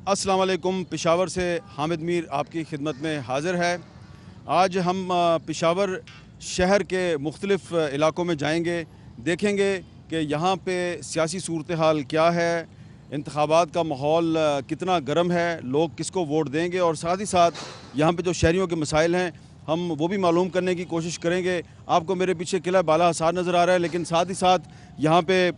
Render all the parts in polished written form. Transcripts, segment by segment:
السلام علیکم. پشاور سے حامد میر آپ کی خدمت میں حاضر ہے. آج ہم پشاور شہر کے مختلف علاقوں میں جائیں گے, دیکھیں گے کہ یہاں پہ سیاسی صورتحال کیا ہے, انتخابات کا ماحول کتنا گرم ہے, لوگ کس کو ووٹ دیں گے, اور ساتھ ہی ساتھ یہاں پہ جو شہریوں کے مسائل ہیں ہم وہ بھی معلوم کرنے کی کوشش کریں گے. آپ کو میرے پیچھے قلعہ بالا حصار نظر آ رہا ہے, لیکن ساتھ ہی ساتھ یہاں پہ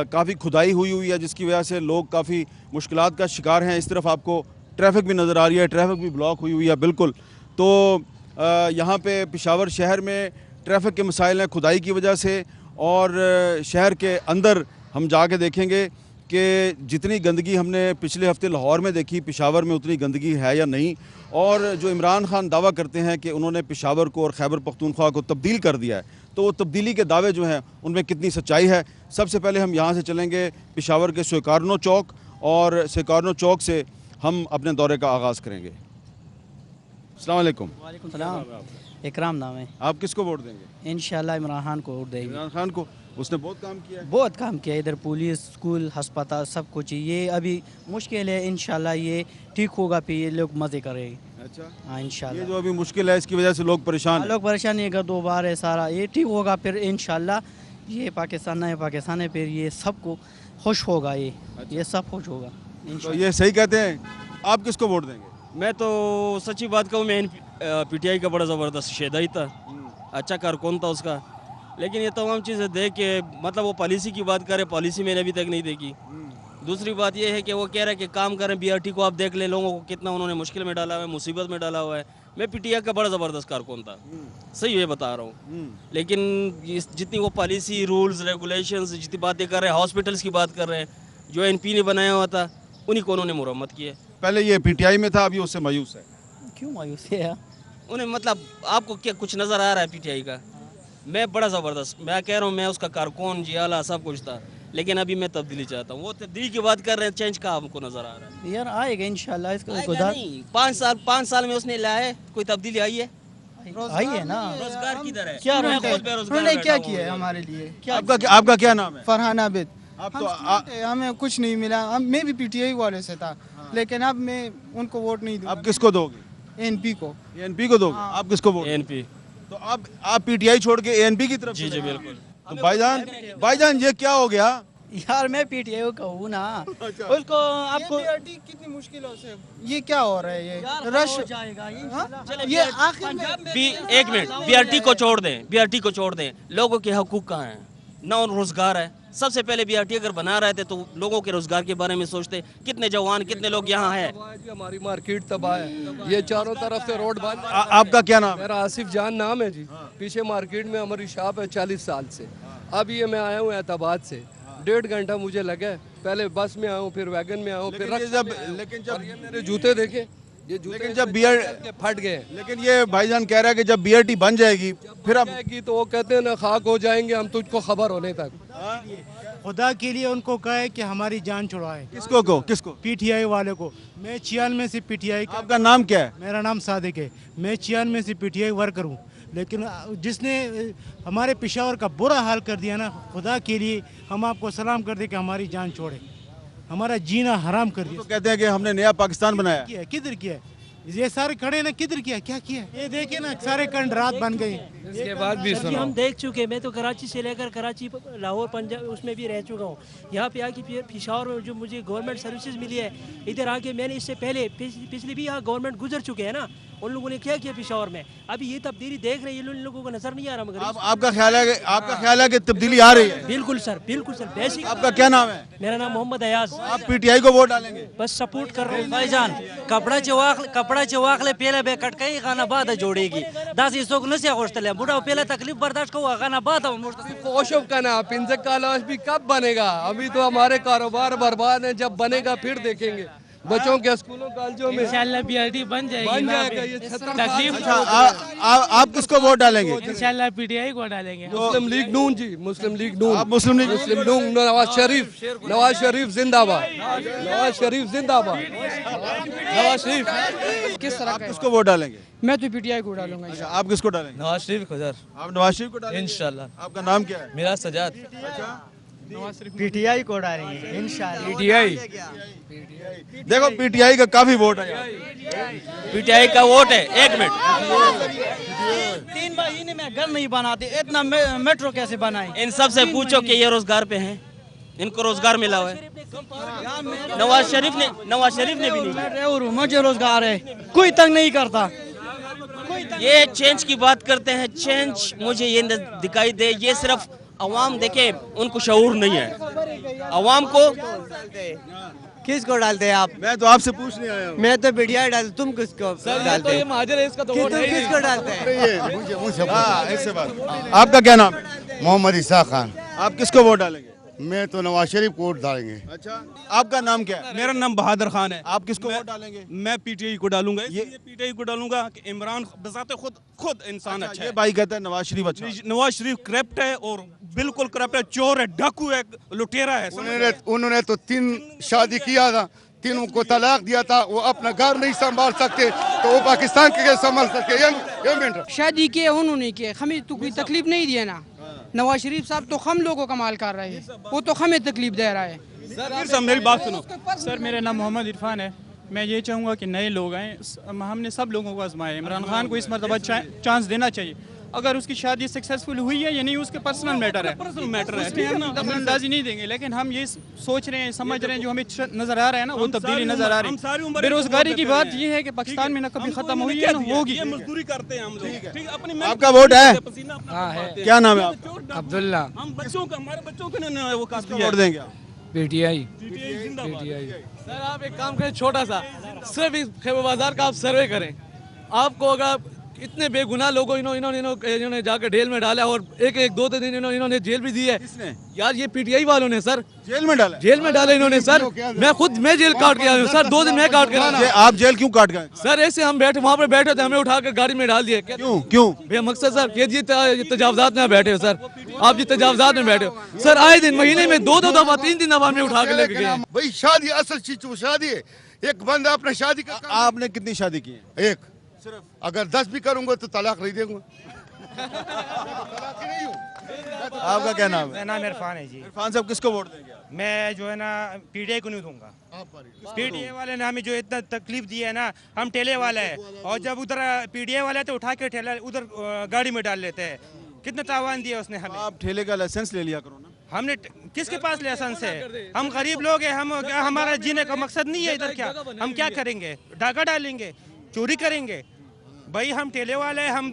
کافی کھدائی ہوئی ہے, جس کی وجہ سے لوگ کافی مشکلات کا شکار ہیں. اس طرف آپ کو ٹریفک بھی نظر آ رہی ہے, ٹریفک بھی بلاک ہوئی ہے بالکل. تو یہاں پہ پشاور شہر میں ٹریفک کے مسائل ہیں کھدائی کی وجہ سے, اور شہر کے اندر ہم جا کے دیکھیں گے کہ جتنی گندگی ہم نے پچھلے ہفتے لاہور میں دیکھی پشاور میں اتنی گندگی ہے یا نہیں, اور جو عمران خان دعویٰ کرتے ہیں کہ انہوں نے پشاور کو اور خیبر پختونخوا کو تبدیل کر دیا ہے, تو وہ تبدیلی کے دعوے جو ہیں ان میں کتنی سچائی ہے. سب سے پہلے ہم یہاں سے چلیں گے پشاور کے سویکارنو چوک, اور سویکارنو چوک سے ہم اپنے دورے کا آغاز کریں گے. السلام علیکم. وعلیکم السلام. اکرام نام ہے. آپ کس کو ووٹ دیں گے؟ انشاءاللہ عمران خان کو ووٹ دیں گے. عمران خان کو. اس نے بہت کام کیا ہے. بہت کام کیا, ادھر پولیس, اسکول, ہسپتال سب کچھ. یہ ابھی مشکل ہے, انشاءاللہ یہ ٹھیک ہوگا, پھر یہ لوگ مزے کریں گے. اچھا, ہاں انشاءاللہ. یہ جو ابھی مشکل ہے اس کی وجہ سے لوگ پریشان ہیں. لوگ پریشان ہے کہ 2 بار ہے سارا, یہ ٹھیک ہوگا پھر انشاءاللہ. یہ پاکستان ہے, پھر یہ سب کو خوش ہوگا, یہ سب خوش ہوگا. تو یہ صحیح کہتے ہیں. آپ کس کو ووٹ دیں گے؟ میں تو سچی بات کہوں, میں پی ٹی آئی کا بڑا زبردست شہدائی تھا, اچھا کارکن تھا اس کا, لیکن یہ تمام چیزیں دیکھ کے مطلب وہ پالیسی کی بات کرے, پالیسی میں نے ابھی تک نہیں دیکھی. دوسری بات یہ ہے کہ وہ کہہ رہے ہیں کہ کام کریں, بی آر ٹی کو آپ دیکھ لیں, لوگوں کو کتنا انہوں نے مشکل میں ڈالا ہوا ہے, مصیبت میں ڈالا ہوا ہے. میں پی ٹی آئی کا بڑا زبردست کارکن تھا, صحیح یہ بتا رہا ہوں, لیکن جتنی وہ پالیسی, رولز, ریگولیشنز, جتنی باتیں کر رہے ہیں, ہاسپٹلس کی بات کر رہے ہیں, جو این پی نے بنایا ہوا تھا انہی کو انہوں نے مرمت کی ہے. پہلے یہ پی ٹی آئی میں تھا, ابھی اس سے مایوس ہے. کیوں مایوس ہے؟ انہیں مطلب آپ کو کیا کچھ نظر آ رہا ہے پی ٹی آئی کا؟ میں بڑا زبردست, میں کہہ رہا ہوں, میں اس کا کارکن, جیالہ سب کچھ تھا, لیکن ابھی میں تبدیلی چاہتا ہوں. وہ تبدیلی کی بات کر رہے ہیں, چینج کا آپ کو نظر آ رہا ہے؟ یار آئے گا انشاءاللہ. اس کا آئے گا نہیں, 5 سال میں اس نے لایا ہے, کوئی تبدیلی آئی ہے؟ آئی ہے نا. روزگار کدھر ہے؟ کیا میں خود بے روزگار انہوں نے کیا بیٹھا ہوں. کیا ہے ہمارے لیے؟ آپ کا کیا نام ہے؟ فرحان عابد. آپ تو ہمیں کچھ نہیں ملا. میں بھی پی ٹی آئی والے سے تھا, لیکن اب میں ان کو ووٹ نہیں دوں. آپ کس کو دو گے؟ این پی کو. اے این پی کو دو گے. آپ کس کو ووٹ؟ N P. تو آپ پی ٹی آئی چھوڑ کے اے این پی کی طرف؟ جی جی بالکل. تو بھائی جان یہ کیا ہو گیا؟ یار میں پی ٹی آئی کا ہوں نا. اس کو آپ کو کتنی مشکلوں سے یہ کیا ہو رہا ہے, یہ رش جائے گا. یہ آخر میں ایک منٹ, بی آر ٹی کو چھوڑ دیں, بی آر ٹی کو چھوڑ دیں. لوگوں کے حقوق کہاں ہیں؟ نہ روزگار ہے. سب سے پہلے بی آر ٹی اگر بنا رہے تھے تو لوگوں کے روزگار کے بارے میں سوچتے. کتنے جوان, کتنے لوگ یہاں ہیں. ہماری مارکیٹ تباہ ہے, یہ چاروں طرف سے روڈ بند. آپ کا کیا نام ہے؟ میرا آصف جان نام ہے جی. پیچھے مارکیٹ میں ہماری شاپ ہے 40 سال سے. اب یہ میں آیا ہوں اعتباد سے, 1.5 گھنٹہ مجھے لگا. پہلے بس میں آیا ہوں, پھر ویگن میں آیا ہوں, پھر لیکن جب میرے جوتے دیکھے, یہ جوتے جب بی آر پھٹ گئے. لیکن یہ بھائی جان کہہ رہا ہے کہ جب بی آر ٹی بن جائے گی پھر اب تو وہ کہتے ہیں نا خاک ہو جائیں گے ہم تجھ کو خبر ہونے تک. خدا کے لیے ان کو کہے کہ ہماری جان چھڑائے. کس کو؟ پی ٹی آئی والے کو. میں 96 سے پی ٹی آئی آپ کا نام کیا ہے؟ میرا نام صادق ہے. میں 96 سے پی ٹی آئی ورکر ہوں, لیکن جس نے ہمارے پشاور کا برا حال کر دیا نا, خدا کے لیے ہم آپ کو سلام کر دیں کہ ہماری جان چھوڑے, ہمارا جینا حرام کر دیا. تو کہتے ہیں کہ ہم نے نیا پاکستان بنایا. کدھر کیا ہے؟ یہ سارے کھڑے نا, کدھر کیا کیا؟ یہ دیکھیں نا, سارے کنڈرات بن گئے. اس کے بعد بھی سر جی ہم دیکھ چکے. میں تو کراچی سے لے کر کراچی, لاہور, پنجاب اس میں بھی رہ چکا ہوں. یہاں پہ آ کے پشاور میں جو مجھے گورنمنٹ سروسز ملی ہے, ادھر آ کے میں نے اس سے پہلے پچھلی بھی یہاں گورنمنٹ گزر چکے ہیں نا, ان لوگوں نے کیا کیا پشاور میں. ابھی یہ تبدیلی دیکھ رہے ہیں, ان لوگوں کو نظر نہیں آ رہا. مگر آپ کا خیال ہے کہ تبدیلی آ رہی ہے؟ بالکل سر, بالکل سر. بیسک. آپ کا کیا نام ہے؟ میرا نام محمد ایاز. آپ پی ٹی آئی کو ووٹ ڈالیں گے؟ بس سپورٹ کر رہے ہیں. بھائی جان کپڑا چواخلے پہلے بے کٹ کئی غانا بعد جوڑے گی. 10 سوک نسیا غوشتلے بڑا پہلے تکلیف برداشت کو غانا بعد کوشب کا نا پنزک کالاش بھی کب بنے گا؟ ابھی تو ہمارے کاروبار برباد ہیں, جب بنے گا پھر دیکھیں گے. بچوں کے اسکولوں کالجوں میں انشاءاللہ بی آر ٹی بن جائے گی. بن جائے گا. یہ 76 تکلیف آپ کس کو ووٹ ڈالیں گے؟ انشاءاللہ پی ٹی آئی کو ڈالیں گے. مسلم لیگ نون جی, مسلم لیگ نون. آپ مسلم لیگ مسلم نون, نواز شریف زندہ باد, نواز شریف زندہ باد, نواز شریف. کس طرح آپ کس کو ووٹ ڈالیں گے؟ میں تو پی ٹی آئی کو ڈالوں گا. اچھا, آپ کس کو ڈالیں گے؟ نواز شریف کو سر. آپ نواز شریف کو ڈالیں گے؟ انشاءاللہ. آپ کا نام کیا ہے؟ میرا سجاد. اچھا, पीटीआई को डालेंगे इंशाल्लाह। पीटीआई देखो पीटीआई का काफी वोट है यहाँ। पीटीआई का वोट है। एक मिनट, 3 महीने में घर नहीं बनाते, इतना मेट्रो कैसे बनाए? इन सब से पूछो कि ये रोजगार पे हैं, इनको रोजगार मिला हुआ है। नवाज शरीफ ने भी नहीं। मैं और मुझे रोजगार है, कोई तंग नहीं करता। ये चेंज की बात करते हैं, चेंज मुझे ये दिखाई दे, ये सिर्फ अवाम देखे, उनको शऊर नहीं है। अवाम को किसको डालते हैं आप? मैं तो आपसे पूछने आया हूँ। मैं तो मीडिया डालते, तुम किसको डालते हैं? महाजर है इसका तो तुम किसको डालते हैं? हाँ, इससे बात। आपका क्या नाम है? मोहम्मद इसा खान। आप किसको वोट डालेंगे? मैं तो नवाज शरीफ को वोट डालेंगे। अच्छा, आपका नाम क्या है? मेरा नाम बहादुर खान है। आप किसको वोट डालेंगे? मैं पीटीआई को डालूंगा। ये पीटीआई को डालूंगा कि इमरान बजाते खुद इंसान अच्छा ये है। भाई कहता है नवाज शरीफ अच्छा है। नवाज शरीफ करप्ट है और बिल्कुल करप्ट है, चोर है, डाकू है, लुटेरा है। उन्होंने तो 3 शादी किया था, 3 को तलाक दिया था। वो अपना घर नहीं संभाल सकते तो वो पाकिस्तान के कैसे संभाल सकते? शादी किए उन्होंने किए, हमें तो कोई तकलीफ नहीं दिया ना। नवाज शरीफ साहब तो हम लोगों का माल कर रहे हैं, वो तो हमें तकलीफ दे रहा है। सर मेरी बात सुनो। सर मेरा नाम मोहम्मद इरफान है। मैं ये चाहूँगा कि नए लोग आएँ, हमने सब लोगों को आजमाया। इमरान खान को इस मरतबा चांस देना चाहिए। अगर उसकी शादी सक्सेसफुल हुई है या नहीं उसके पर्सनल मैटर है, अंदाजी नहीं देंगे। लेकिन हम ये सोच रहे हैं, समझ रहे हैं, जो हमें नजर आ रहा है ना, वो तब्दीली नजर आ रही है। बेरोजगारी की बात ये है कि पाकिस्तान में ना कभी खत्म हुई है ना होगी। मजदूरी करते हैं हम लोग। आपका वोट है? क्या नाम है आपका? अब्दुल्ला। हम बच्चों का, हमारे बच्चों को वो कास्ट वोट देंगे आप? पीटीआई। सर आप एक काम करें, छोटा सा सिर्फ इस खैबर बाजार का आप सर्वे करें। आपको अगर इतने बेगुनाह लोगों इन्होंने जाकर जेल में डाला और एक 2 दिन इन्होंने जेल भी दी है। यार ये पीटीआई वालों ने सर जेल में डाला? जेल में डाला इन्होंने सर। मैं जेल काट के आया हूँ सर, 2 दिन मैं काट के आया। आप जेल क्यों काट गए? सर ऐसे हम बैठे वहाँ पे बैठे थे, हमें उठा कर गाड़ी में डाल दिए। क्यों? भैया मकसद सर ये तजावजात में बैठे हो सर, आप ये तजावजात में बैठे हो सर। आए दिन महीने में 2 दफा 3 दफा हमें उठा के लेके गए। भाई शादी असल चीज वो शादी है। एक बंदा अपना शादी का आपने कितनी शादी की है? एक सिर्फ। अगर 10 भी करूंगा तो तलाक नहीं दूंगा। आपका क्या नाम है? मेरा नाम इरफान है जी। इरफान साहब किसको वोट देंगे? मैं जो है ना पीटीआई को नहीं दूंगा। पीटीआई वाले ने हमें जो इतना तकलीफ दी है ना, हम ठेले वाला है और जब उधर पीटीआई वाला है तो उठा के ठेला उधर गाड़ी में डाल लेते हैं। कितना तावान दिया उसने हमें। आप ठेले का लाइसेंस ले लिया करो ना। हमने किसके पास लाइसेंस है? हम गरीब लोग हैं, हम हमारा जीने का मकसद नहीं है इधर। क्या हम क्या करेंगे? डाका डालेंगे, चोरी करेंगे? भाई हम ठेले वाले हैं, हम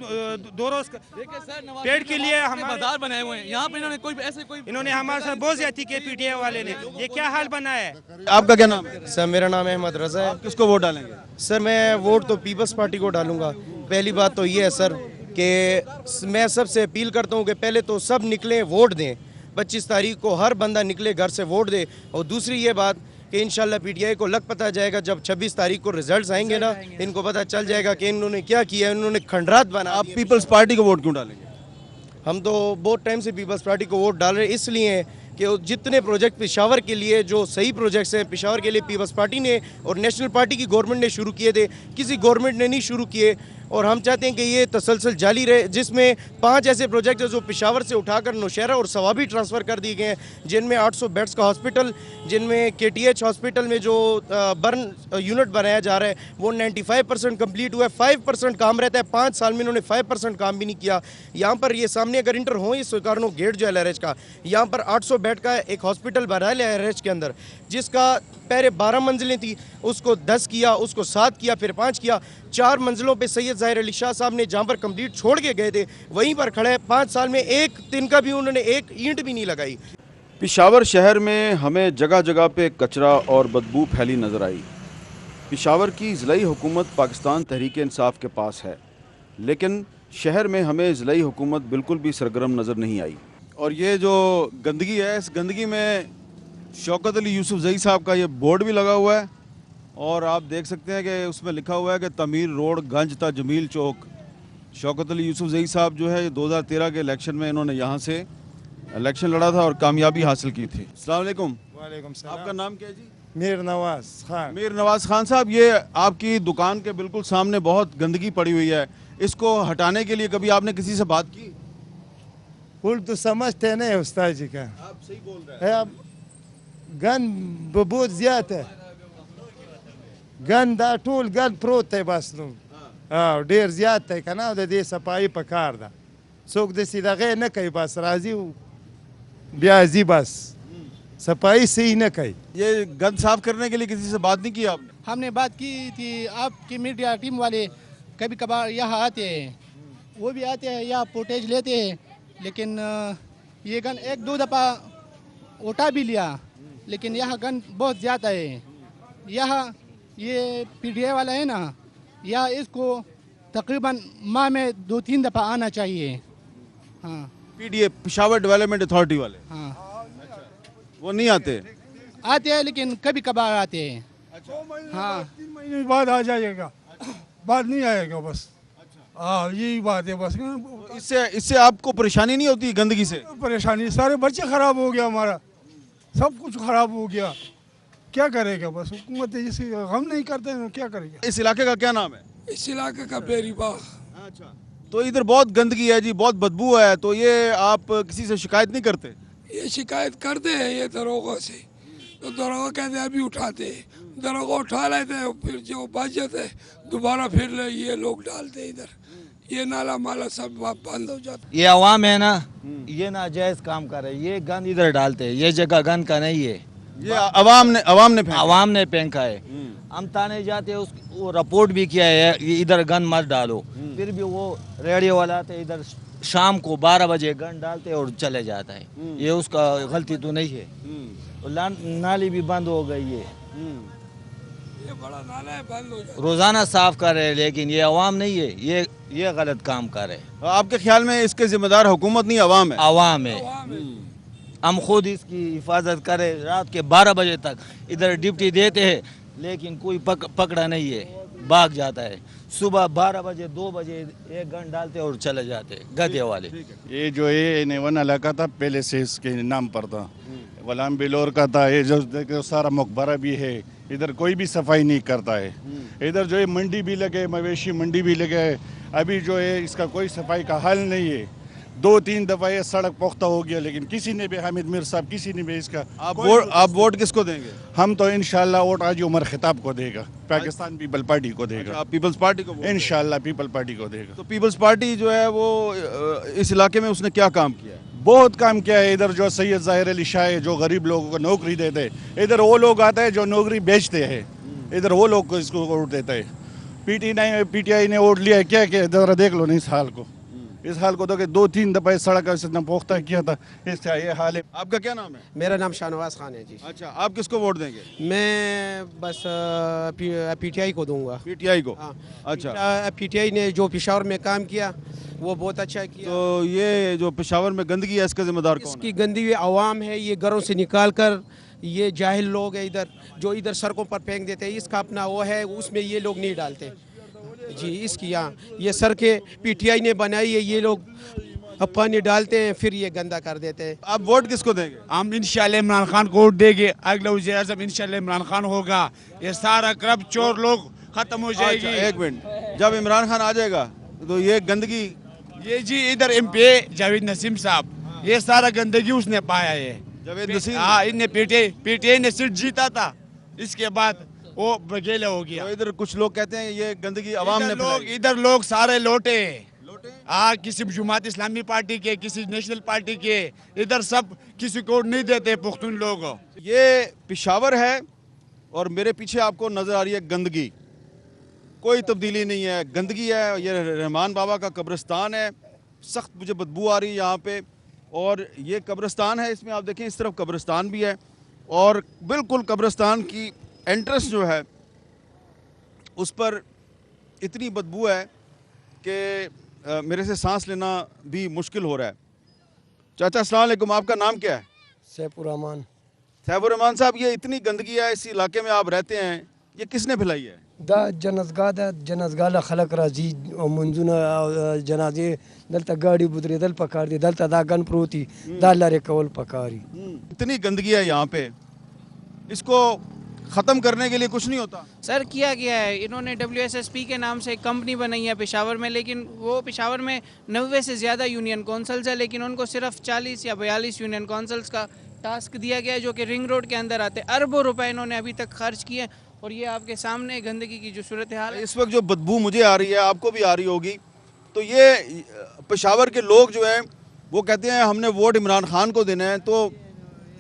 2 रोज पेड़ के लिए हम बाजार बनाए हुए हैं। यहाँ पे इन्होंने हमारे साथ बहुत ज्यादती की पीटीआई वाले ने। ये क्या हाल बना है? आपका क्या नाम है? सर मेरा नाम अहमद रजा है। आप किसको वोट डालेंगे? सर मैं वोट तो पीपल्स पार्टी को डालूंगा। पहली बात तो ये है सर कि मैं सबसे अपील करता हूँ कि पहले तो सब निकलें वोट दें। 25 तारीख को हर बंदा निकले घर से वोट दे। और दूसरी ये बात कि इंशाल्लाह पीटीआई को लग पता जाएगा जब 26 तारीख को रिजल्ट्स आएंगे ना, इनको पता चल जाएगा कि इन्होंने क्या किया, इन्होंने खंडरात बना। आप पीपल्स पार्टी को वोट क्यों डालेंगे? हम तो बहुत टाइम से पीपल्स पार्टी को वोट डाल रहे हैं, इसलिए कि जितने प्रोजेक्ट पेशावर के लिए जो सही प्रोजेक्ट्स हैं पेशावर के लिए पीपल्स पार्टी ने और नेशनल पार्टी की गवर्नमेंट ने शुरू किए थे, किसी गवर्नमेंट ने नहीं शुरू किए। और हम चाहते हैं कि ये तसलसल जारी रहे, जिसमें 5 ऐसे प्रोजेक्ट हैं जो पेशावर से उठाकर नौशहरा और सवाबी ट्रांसफ़र कर दिए गए हैं, जिनमें 800 बेड्स का हॉस्पिटल, जिनमें KTH हॉस्पिटल में जो बर्न यूनिट बनाया जा रहा है वो 95% कम्प्लीट हुआ है। 5% काम रहता है, 5 साल में इन्होंने 5% काम भी नहीं किया। यहाँ पर ये सामने अगर इंटर हो ये स्वीकारनो गेट जो है LRH का, यहाँ पर 800 बेड का एक हॉस्पिटल बनाया LRH के अंदर, जिसका पहले 12 मंजिलें थी, उसको 10 किया, उसको 7 किया, फिर 5 किया। 4 मंजिलों पे सैयद ज़ाहिर अली शाह साहब ने जहाँ पर कंप्लीट छोड़ के गए थे वहीं पर खड़े हैं। 5 साल में एक दिन का भी उन्होंने एक ईंट भी नहीं लगाई। पेशावर शहर में हमें जगह जगह पे कचरा और बदबू फैली नज़र आई। पेशावर की ज़िलाई हुकूमत पाकिस्तान तहरीक इंसाफ के पास है, लेकिन शहर में हमें ज़िलाई हुकूमत बिल्कुल भी सरगर्म नज़र नहीं आई। और ये जो गंदगी है, इस गंदगी में शौकत अली यूसुफ ज़ई साहब का ये बोर्ड भी लगा हुआ है और आप देख सकते हैं कि उसमें लिखा हुआ है कि तमीर रोड गंज ता जमील चौक। शौकत अली यूसुफ ज़ई साहब जो है 2013 के इलेक्शन में इन्होंने यहाँ से इलेक्शन लड़ा था और कामयाबी हासिल की थी। अस्सलाम वालेकुम। वालेकुम सलाम। आपका नाम क्या है जी? मीर नवाज खान। मीर नवाज खान साहब, ये आपकी दुकान के बिल्कुल सामने बहुत गंदगी पड़ी हुई है, इसको हटाने के लिए कभी आपने किसी से बात की? اردو سمجھتے نہیں استاد جی کا. آپ صحیح بول رہے ہیں. اب گند بہت زیادہ ہے. گند دا ټول گند پروت دی بس نو. ډېر زیات دی که نه. د دې صفایي په کار ده. څوک داسې دغه نه کوي بس راځي بیا ځي بس. صفائی صحیح نہ کہی. یہ گند صاف کرنے کے لیے کسی سے بات نہیں کی آپ نے؟ ہم نے بات کی تھی. آپ کی میڈیا ٹیم والے کبھی کبھار یہاں آتے ہیں, وہ بھی آتے ہیں یا فوٹیج لیتے ہیں, لیکن یہ گن ایک دو دفعہ اٹھا بھی لیا, لیکن یہاں گن بہت زیادہ ہے. یہاں یہ پی ٹی آئی والا ہے نا, یہاں اس کو تقریباً ماہ میں 2-3 دفعہ آنا چاہیے. ہاں P D A Peshawar development authority والے. ہاں وہ نہیں آتے. آتے ہیں لیکن کبھی کبھار آتے ہیں. ہاں 3 مہینے بعد آ جائے گا, بعد نہیں آئے گا بس. ہاں یہی بات ہے بس. اس سے آپ کو پریشانی نہیں ہوتی گندگی سے؟ پریشانی, سارے بچے خراب ہو گیا, ہمارا سب کچھ خراب ہو گیا. کیا کرے گا بس حکومت جیسے غم نہیں کرتے ہیں کیا کرے گا. اس علاقے کا کیا نام ہے؟ اس علاقے کا بیری باغ. اچھا, تو ادھر بہت گندگی ہے جی, بہت بدبو ہے, تو یہ آپ کسی سے شکایت نہیں کرتے؟ یہ شکایت کرتے ہیں یہ دروغوں سے, تو دروغ کہتے ہیں ابھی اٹھاتے ہیں, دروغ اٹھا لیتے ہیں, پھر جو بچ جاتے ہیں دوبارہ پھر یہ لوگ ڈالتے ہیں ادھر. یہ نالا مالا سب بند ہو جاتا. یہ عوام ہے نا, یہ ناجائز کام کر رہے, یہ گند ادھر ڈالتے ہیں, یہ جگہ گند کا نہیں ہے, یہ عوام نے پھینکا ہے. ہم تانے جاتے ہیں, وہ رپورٹ بھی کیا ہے ادھر گند مت ڈالو, پھر بھی وہ ریڈیو والا آتے ادھر شام کو 12 بجے گند ڈالتے اور چلے جاتا ہے. یہ اس کا غلطی تو نہیں ہے. نالی بھی بند ہو گئی ہے, یہ بڑا نالا ہے بند ہو جاتا. روزانہ صاف کر رہے, لیکن یہ عوام نہیں ہے, یہ غلط کام کر رہے. آپ کے خیال میں اس کے ذمہ دار حکومت نہیں عوام ہے؟ عوام ہے. ہم خود اس کی حفاظت کرے, رات کے 12 بجے تک ادھر ڈیوٹی دیتے ہیں, لیکن کوئی پکڑا نہیں ہے, بھاگ جاتا ہے. صبح 12 بجے 2 بجے ایک گن ڈالتے اور چلے جاتے گدے والے. یہ جو ہے نیون علاقہ تھا پہلے سے اس کے نام پر تھا, غلام بلور کا تھا. یہ جو سارا مقبرہ بھی ہے, ادھر کوئی بھی صفائی نہیں کرتا ہے. ادھر جو ہے منڈی بھی لگے, مویشی منڈی بھی لگے, ابھی جو ہے اس کا کوئی صفائی کا حل نہیں ہے. 2-3 دفعہ یہ سڑک پختہ ہو گیا, لیکن کسی نے بھی, حامد میر صاحب کسی نے بھی اس کا. آپ ووٹ کس کو دیں گے؟ ہم تو انشاءاللہ ووٹ حاجی عمر خطاب کو دے گا, پاکستان پیپل پارٹی کو دے گا. آپ پیپلز پارٹی کو؟ انشاءاللہ پیپل پارٹی کو دے گا. تو پیپلز پارٹی جو ہے وہ اس علاقے میں اس نے کیا کام کیا ہے؟ بہت کام کیا ہے. ادھر جو سید ظاہر علی شاہ جو غریب لوگوں کو نوکری دیتے, ادھر وہ لوگ آتے ہیں جو نوکری بیچتے ہیں, ادھر وہ لوگ کو اس کو ووٹ دیتے ہیں. پی ٹی آئی نے ووٹ لیا, کیا کہ ذرا دیکھ لو اس حال کو. اس حال کو تو کہ 2-3 دفعہ سڑک سے پختہ کیا تھا, اس کا یہ حال ہے. آپ کا کیا نام ہے؟ میرا نام شاہنواز خان ہے جی. اچھا, آپ کس کو ووٹ دیں گے؟ میں بس پی ٹی آئی کو دوں گا. پی ٹی آئی کو؟ اچھا, پی ٹی آئی نے جو پشاور میں کام کیا وہ بہت اچھا کیا. تو یہ جو پشاور میں گندگی ہے اس کا ذمہ دار کون ہے؟ اس کی گندگی عوام ہے. یہ گھروں سے نکال کر یہ جاہل لوگ ہیں ادھر جو ادھر سڑکوں پر پھینک دیتے ہیں. اس کا اپنا وہ ہے, اس میں یہ لوگ نہیں ڈالتے جی. اس کی یہاں یہ سڑکیں پی ٹی آئی نے بنائی ہے, یہ لوگ پانی ڈالتے ہیں پھر یہ گندا کر دیتے ہیں. آپ ووٹ کس کو دیں گے؟ ہم انشاءاللہ عمران خان کو ووٹ دیں گے. اگلا وزیر اعظم انشاءاللہ عمران خان ہوگا. یہ سارا کرب چور لوگ ختم ہو جائے گی. ایک منٹ, جب عمران خان آ جائے گا تو یہ گندگی, یہ جی ادھر ایم پی جاوید نسیم صاحب, یہ سارا گندگی اس نے پایا ہے. جاوید نسیم, ہاں, ان نے پی ٹی آئی نے سیٹ جیتا تھا, اس کے بعد وہ بگیلا ہو گیا. ادھر کچھ لوگ کہتے ہیں یہ گندگی عوام نے پھیلائی. ادھر لوگ سارے لوٹے, ہاں, کسی جماعت اسلامی پارٹی کے, کسی نیشنل پارٹی کے, ادھر سب کسی کو نہیں دیتے پختون لوگ. یہ پشاور ہے اور میرے پیچھے آپ کو نظر آ رہی ہے گندگی. کوئی تبدیلی نہیں ہے, گندگی ہے. یہ رحمان بابا کا قبرستان ہے, سخت مجھے بدبو آ رہی ہے یہاں پہ. اور یہ قبرستان ہے, اس میں آپ دیکھیں اس طرف قبرستان بھی ہے, اور بالکل قبرستان کی انٹرنس جو ہے اس پر اتنی بدبو ہے کہ میرے سے سانس لینا بھی مشکل ہو رہا ہے. چاچا السلام علیکم, آپ کا نام کیا ہے؟ سیف الرحمان. سیف الرحمان صاحب, یہ اتنی گندگی ہے اس علاقے میں آپ رہتے ہیں, یہ کس نے پھیلائی ہے؟ دا جنازگاہ ده جنازگاہ له خلق راځي او منځونه جنازې دلته ګاډي بودرېدل پکار دي, دلته دا ګن پروت دي, دا لرې کول پکار دي. اتنی گندگی ہے یہاں پہ, اس کو ख़त्म करने के लिए कुछ नहीं होता? सर किया गया है, इन्होंने WSSP के नाम से एक कंपनी बनाई है पेशावर में, लेकिन वो पेशावर में 90 से ज़्यादा यूनियन काउंसिल्स है, लेकिन उनको सिर्फ 40 या 42 यूनियन काउंसिल्स का टास्क दिया गया है जो कि रिंग रोड के अंदर आते हैं। अरबों रुपए इन्होंने अभी तक खर्च किए और ये आपके सामने गंदगी की जो सूरत हाल है। इस वक्त जो बदबू मुझे आ रही है, आपको भी आ रही होगी, तो ये पेशावर के लोग जो हैं वो कहते हैं हमने वोट इमरान खान को देना है, तो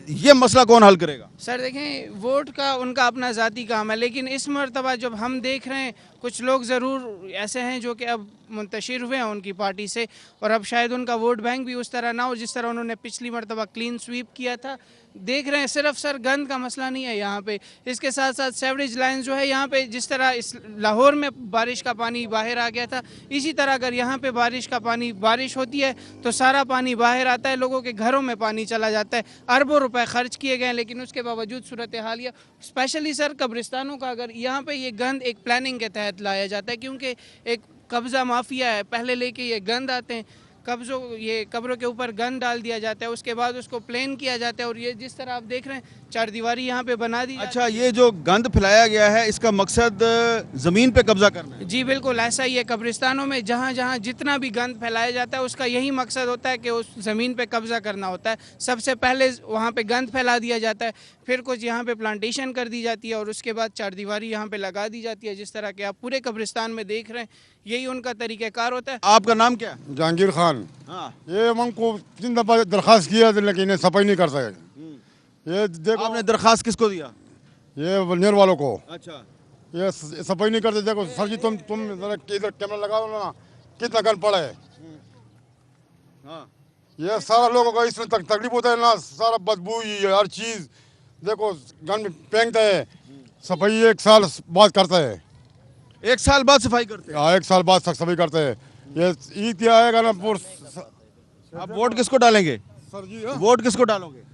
ये मसला कौन हल करेगा? सर देखें, वोट का उनका अपना ज़ाती काम है, लेकिन इस मरतबा जब हम देख रहे हैं कुछ लोग ज़रूर ऐसे हैं जो कि अब मुंतशिर हुए हैं उनकी पार्टी से, और अब शायद उनका वोट बैंक भी उस तरह ना हो जिस तरह उन्होंने पिछली मरतबा क्लीन स्वीप किया था। देख रहे हैं सिर्फ सर गंद का मसला नहीं है यहाँ पे, इसके साथ साथ सेवरेज लाइन जो है यहाँ पे, जिस तरह इस लाहौर में बारिश का पानी बाहर आ गया था, इसी तरह अगर यहाँ पे बारिश होती है तो सारा पानी बाहर आता है, लोगों के घरों में पानी चला जाता है। अरबों रुपए खर्च किए गए, लेकिन उसके बावजूद सूरत हाल यह, स्पेशली सर कब्रिस्तानों का, अगर यहाँ पे ये गंद एक प्लानिंग के तहत लाया जाता है, क्योंकि एक कब्ज़ा माफिया है, पहले लेके ये गंद आते हैं, ये कब्रों के ऊपर गंद डाल दिया जाता है, उसके बाद उसको प्लेन किया जाता है, और ये जिस तरह आप देख रहे हैं चार दीवारी यहाँ पे बना दी। अच्छा, ये जो गंद फैलाया गया है इसका मकसद ज़मीन पे कब्जा करना है? जी बिल्कुल ऐसा ही है। कब्रिस्तानों में जहाँ जहाँ जितना भी गंद फैलाया जाता है उसका यही मकसद होता है कि उस ज़मीन पे कब्जा करना होता है। सबसे पहले वहाँ पे गंद फैला दिया जाता है, फिर कुछ यहाँ पे प्लांटेशन कर दी जाती है, और उसके बाद चार दीवारी यहाँ पे लगा दी जाती है, जिस तरह के आप पूरे कब्रिस्तान में देख रहे हैं, यही उनका तरीक़ाकार होता है। आपका नाम क्या है? जहांगीर खान। हाँ, ये हमको 3 दफ़ा दरख्वास्त किया लेकिन सफाई नहीं कर सके। ये देखो, आपने दरख्वास्त किसको दिया? ये वलनेर वालों को। अच्छा, ये सफाई नहीं करते। देखो सर जी, तुम इधर कैमरा लगाओ ना, कितना गंद पड़ा है। हाँ, ये सारा लोगों को इसमें तकलीफ होता है ना, सारा बदबू हर चीज़। देखो गंद फेंकता है, सफाई 1 साल बाद करता है। 1 साल बाद सफाई करते हैं? हाँ, 1 साल बाद सफाई करते हैं। ये ईद क्या आएगा ना, आप वोट किसको डालेंगे? सर जी, वोट किसको डालोगे?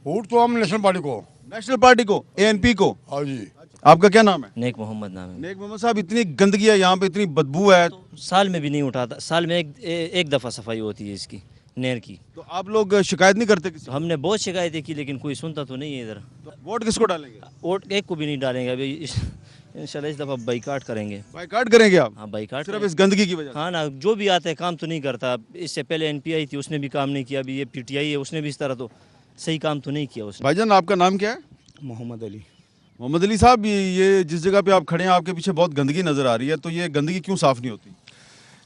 वोट तो हम नेशनल पार्टी को। नेशनल पार्टी को, ANP को? हाँ जी। आपका क्या नाम है? नेक मोहम्मद नाम है। नेक मोहम्मद साहब, इतनी गंदगी है यहाँ पे, इतनी बदबू है, साल में भी नहीं उठाता, साल में एक दफ़ा सफाई होती है इसकी नहर की। तो आप लोग शिकायत नहीं करते किसी? हमने बहुत शिकायतें की लेकिन कोई सुनता तो नहीं है इधर। तो वोट किसको डालेंगे? वोट एक को भी नहीं डालेंगे अभी, इंशाल्लाह इस दफ़ा बाइकाट करेंगे। बाइकाट करेंगे आप? हाँ, बाइकाट सिर्फ इस गंदगी की वजह से? हाँ ना, जो भी आता है काम तो नहीं करता। इससे पहले NP आई थी, उसने भी काम नहीं किया, अभी ये PTI है, उसने भी इस तरह तो सही काम तो नहीं किया उसने। भाईजान, आपका नाम क्या है? मोहम्मद अली। मोहम्मद अली साहब, ये जिस जगह पे आप खड़े हैं आपके पीछे बहुत गंदगी नज़र आ रही है, तो ये गंदगी क्यों साफ़ नहीं होती?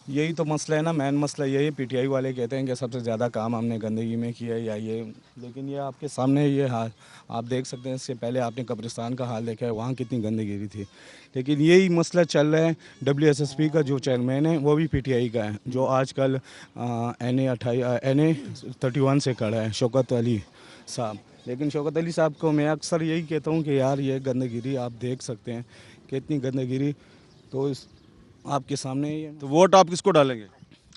यही तो मसला है ना, मेन मसला यही। PTI वाले कहते हैं कि सबसे ज़्यादा काम हमने गंदगी में किया है या ये, लेकिन ये आपके सामने ये हाल आप देख सकते हैं। इससे पहले आपने कब्रिस्तान का हाल देखा है, वहाँ कितनी गंदगी गिरी थी। लेकिन यही मसला चल रहा है। WSSP का जो चेयरमैन है वो भी PTI का है, जो आजकल NA 31 से खड़ा है, शौकत अली साहब। लेकिन शौकत अली साहब को मैं अक्सर यही कहता हूँ कि यार ये गंदगिरी आप देख सकते हैं कि इतनी गंदगिरी, तो इस आपके सामने ही है। तो वोट आप किसको डालेंगे?